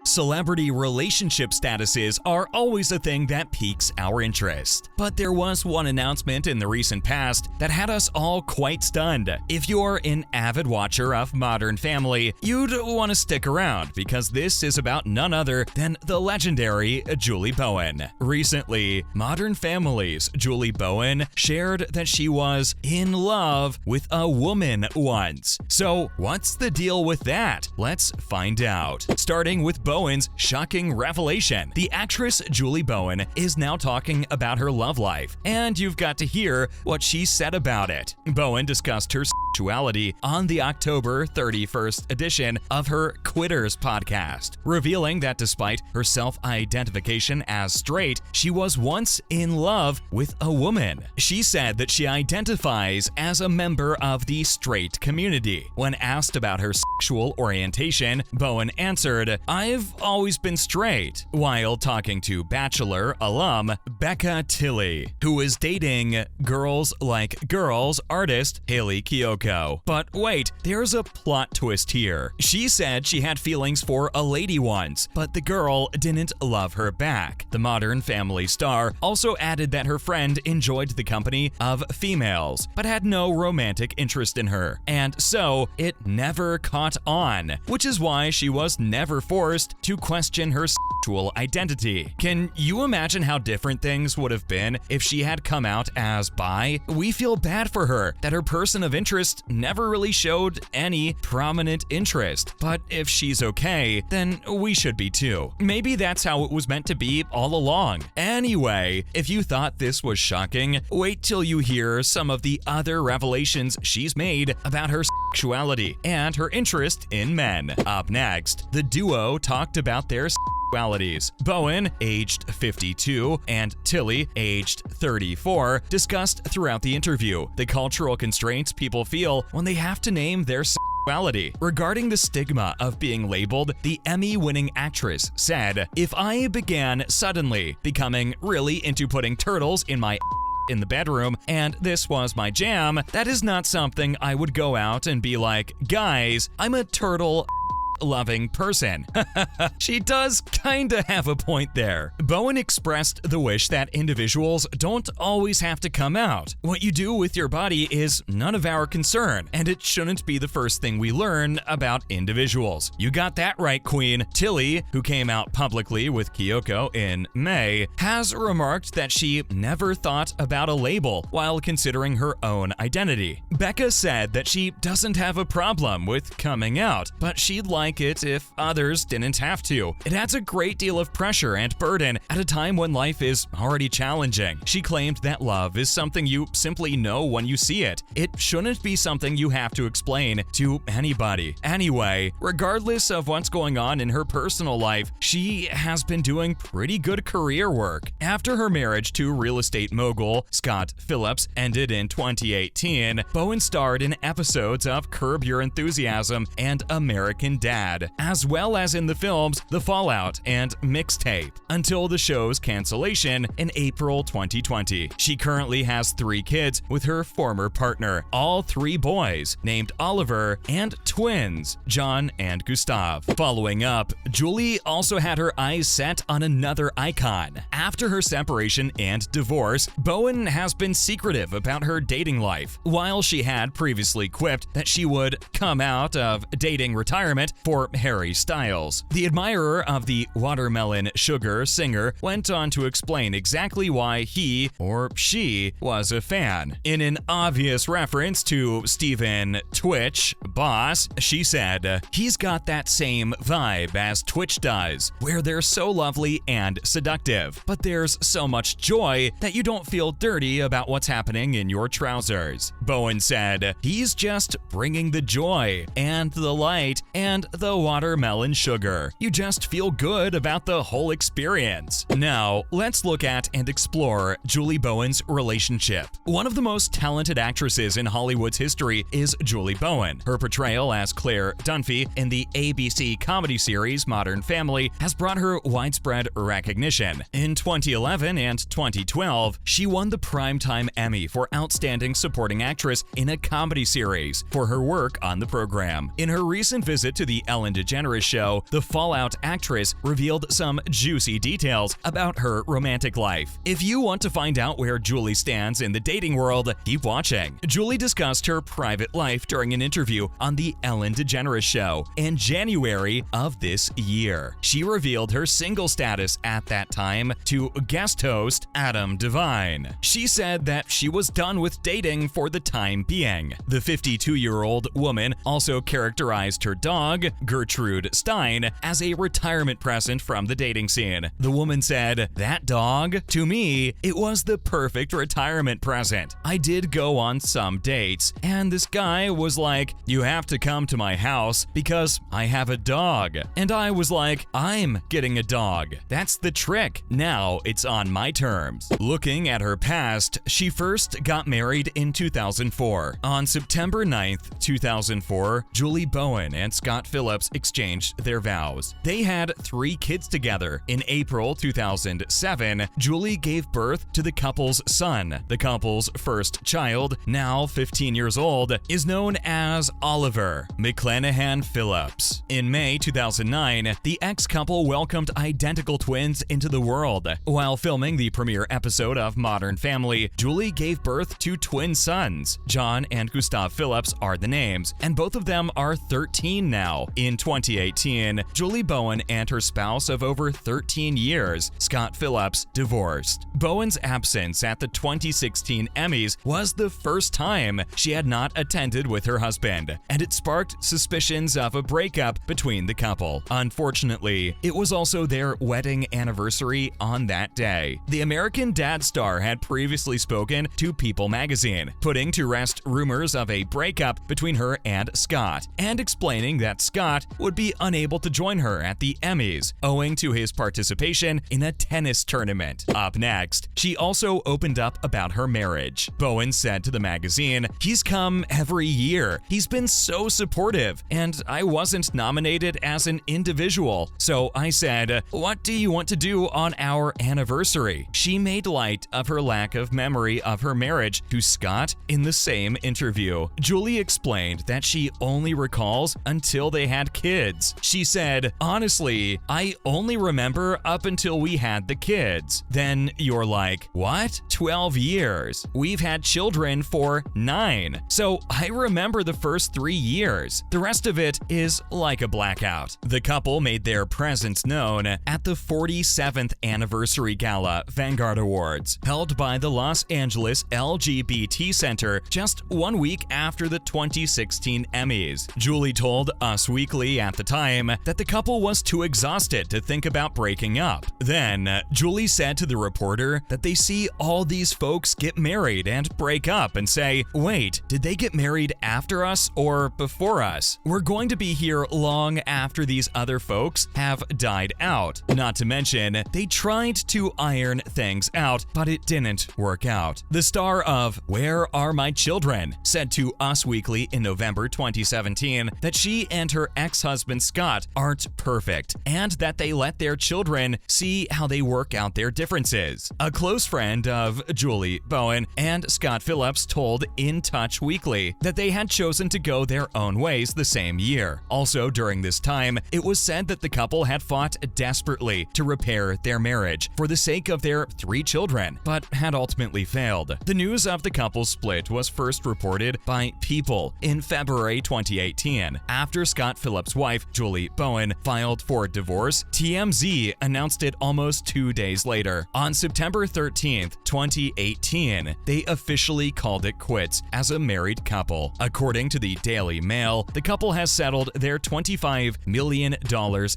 Celebrity relationship statuses are always a thing that piques our interest. But there was one announcement in the recent past that had us all quite stunned. If you're an avid watcher of Modern Family, you'd want to stick around because this is about none other than the legendary Julie Bowen. Recently, Modern Family's Julie Bowen shared that she was in love with a woman once. So what's the deal with that? Let's find out. Starting with Bowen's shocking revelation. The actress Julie Bowen is now talking about her love life, and you've got to hear what she said about it. Bowen discussed her sexuality on the October 31st edition of her Quitters podcast, revealing that despite her self-identification as straight, she was once in love with a woman. She said that she identifies as a member of the straight community. When asked about her sexual orientation, Bowen answered, "I've always been straight," while talking to Bachelor alum Becca Tilley, who is dating Girls Like Girls artist Hayley Kiyoko. But wait, there's a plot twist here. She said she had feelings for a lady once, but the girl didn't love her back. The Modern Family star also added that her friend enjoyed the company of females, but had no romantic interest in her, and so it never caught on, which is why she was never forced to question her sexual identity. Can you imagine how different things would have been if she had come out as bi? We feel bad for her that her person of interest never really showed any prominent interest, but if she's okay, then we should be too. Maybe that's how it was meant to be all along. Anyway, if you thought this was shocking, wait till you hear some of the other revelations she's made about her sexuality and her interest in men. Up next, the duo talked about their sexualities. Bowen, aged 52, and Tilley, aged 34, discussed throughout the interview the cultural constraints people feel when they have to name their sexuality. Regarding the stigma of being labeled, the Emmy-winning actress said, "If I began suddenly becoming really into putting turtles in my in the bedroom, and this was my jam, that is not something I would go out and be like, guys, I'm a turtle loving person." She does kinda have a point there. Bowen expressed the wish that individuals don't always have to come out. What you do with your body is none of our concern, and it shouldn't be the first thing we learn about individuals. You got that right, Queen. Tilley, who came out publicly with Kiyoko in May, has remarked that she never thought about a label while considering her own identity. Becca said that she doesn't have a problem with coming out, but she'd like it if others didn't have to. It adds a great deal of pressure and burden at a time when life is already challenging. She claimed that love is something you simply know when you see it. It shouldn't be something you have to explain to anybody. Anyway, regardless of what's going on in her personal life, she has been doing pretty good career work. After her marriage to real estate mogul Scott Phillips ended in 2018, Bowen starred in episodes of Curb Your Enthusiasm and American Dad, as well as in the films The Fallout and Mixtape, until the show's cancellation in April 2020. She currently has 3 kids with her former partner, all 3 boys, named Oliver, and twins, John and Gustav. Following up, Julie also had her eyes set on another icon. After her separation and divorce, Bowen has been secretive about her dating life, while she had previously quipped that she would come out of dating retirement for Harry Styles. The admirer of the Watermelon Sugar singer went on to explain exactly why he or she was a fan. In an obvious reference to Steven Twitch Boss, she said, "He's got that same vibe as Twitch does, where they're so lovely and seductive, but there's so much joy that you don't feel dirty about what's happening in your trousers." Bowen said, "He's just bringing the joy and the light and the watermelon sugar. You just feel good about the whole experience." Now, let's look at and explore Julie Bowen's relationship. One of the most talented actresses in Hollywood's history is Julie Bowen. Her portrayal as Claire Dunphy in the ABC comedy series Modern Family has brought her widespread recognition. In 2011 and 2012, she won the Primetime Emmy for Outstanding Supporting Actress in a Comedy Series for her work on the program. In her recent visit to the Ellen DeGeneres Show, the Fallout actress revealed some juicy details about her romantic life. If you want to find out where Julie stands in the dating world, keep watching. Julie discussed her private life during an interview on the Ellen DeGeneres Show in January of this year. She revealed her single status at that time to guest host Adam DeVine. She said that she was done with dating for the time being. The 52-year-old woman also characterized her dog, Gertrude Stein, as a retirement present from the dating scene. The woman said, "That dog, to me, it was the perfect retirement present. I did go on some dates, and this guy was like, 'You have to come to my house because I have a dog.' And I was like, 'I'm getting a dog. That's the trick. Now it's on my terms.'" Looking at her past, she first got married in 2004. On September 9th, 2004, Julie Bowen and Scott Phillips exchanged their vows. They had 3 kids together. In April 2007, Julie gave birth to the couple's son. The couple's first child, now 15 years old, is known as Oliver McClanahan Phillips. In May 2009, the ex-couple welcomed identical twins into the world. While filming the premiere episode of Modern Family, Julie gave birth to twin sons. John and Gustav Phillips are the names, and both of them are 13 now. In 2018, Julie Bowen and her spouse of over 13 years, Scott Phillips, divorced. Bowen's absence at the 2016 Emmys was the first time she had not attended with her husband, and it sparked suspicions of a breakup between the couple. Unfortunately, it was also their wedding anniversary on that day. The American Dad star had previously spoken to People magazine, putting to rest rumors of a breakup between her and Scott, and explaining that Scott would be unable to join her at the Emmys, owing to his participation in a tennis tournament. Up next, she also opened up about her marriage. Bowen said to the magazine, "He's come every year. He's been so supportive, and I wasn't nominated as an individual. So I said, 'What do you want to do on our anniversary?'" She made light of her lack of memory of her marriage to Scott in the same interview. Julie explained that she only recalls until they had kids. She said, "Honestly, I only remember up until we had the kids." Then you're like, "What? 12 years? We've had children for 9. So I remember the first 3 years. The rest of it is like a blackout." The couple made their presence known at the 47th anniversary gala Vanguard Awards, held by the Los Angeles LGBT Center just 1 week after the 2016 Emmys. Julie told Us Weekly at the time that the couple was too exhausted to think about breaking up. Then, Julie said to the reporter that they see all these folks get married and break up and say, "Wait, did they get married after us or before us? We're going to be here long after these other folks have died out." Not to mention, they tried to iron things out, but it didn't work out. The star of Where Are My Children said to Us Weekly in November 2017 that she and her ex-husband Scott aren't perfect, and that they let their children see how they work out their differences. A close friend of Julie Bowen and Scott Phillips told In Touch Weekly that they had chosen to go their own ways the same year. Also during this time, it was said that the couple had fought desperately to repair their marriage for the sake of their 3 children, but had ultimately failed. The news of the couple's split was first reported by People in February 2018. After Scott Phillips' wife, Julie Bowen, filed for divorce, TMZ announced it almost 2 days later. On September 13th, 2018, they officially called it quits as a married couple. According to the Daily Mail, the couple has settled their $25 million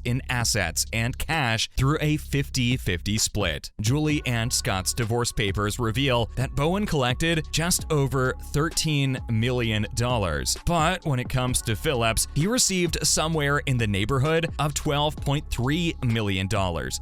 in assets and cash through a 50-50 split. Julie and Scott's divorce papers reveal that Bowen collected just over $13 million. But when it comes to Phillips, he received somewhere in the neighborhood of $12.3 million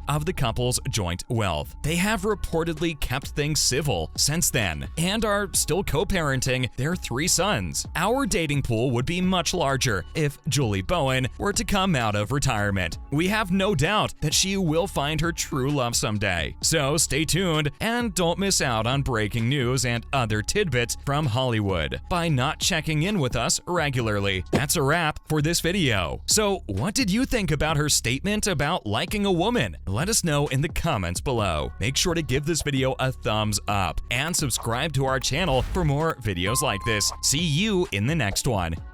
of the couple's joint wealth. They have reportedly kept things civil since then and are still co-parenting their 3 sons. Our dating pool would be much larger if Julie Bowen were to come out of retirement. We have no doubt that she will find her true love someday. So stay tuned and don't miss out on breaking news and other tidbits from Hollywood by not checking in with us regularly. That's a wrap for this video. video. So, what did you think about her statement about liking a woman? Let us know in the comments below. Make sure to give this video a thumbs up and subscribe to our channel for more videos like this. See you in the next one.